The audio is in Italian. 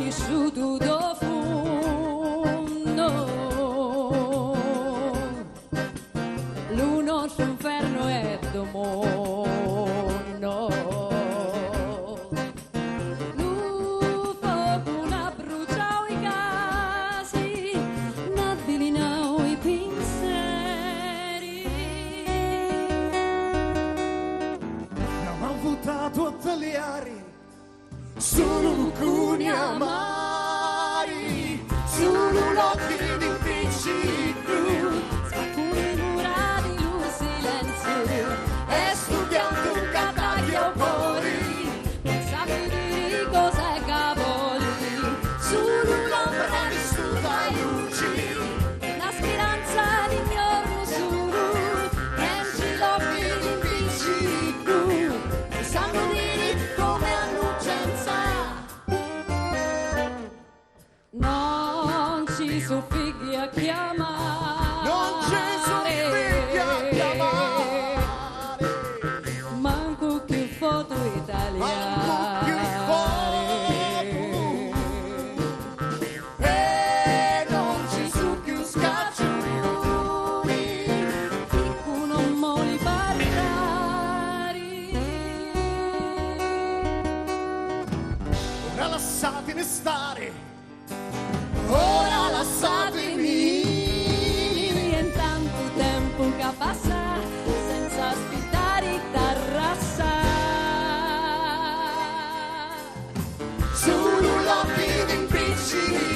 vissuto do fondo, lo nostro inferno è do mondo. Lo fuoco n'ha bruciato i casi, n'ha avvelenato i pensieri. Abbiamo votato a tagliare solo alcuni amari, solo l'occhio di un piccino, Alcuni murati lo silenzio, e studiando un cataglia fuori, non sapete cos'è Capoli, solo l'ombra vissuta ai luci, la speranza di un giorno solo, pensi l'occhio di un piccino, e sanno dire come all'urgenza. non ci sono figli a chiamare, Non ci sono figli a chiamare, manco che foto italiane, manco più e non ci sono più scaccioni, uno moli parlari. ora lasciatemi stare, ora lasciatemi. In tanto tempo che passa senza aspettare t'arrassa. Solo l'occhio di un piccino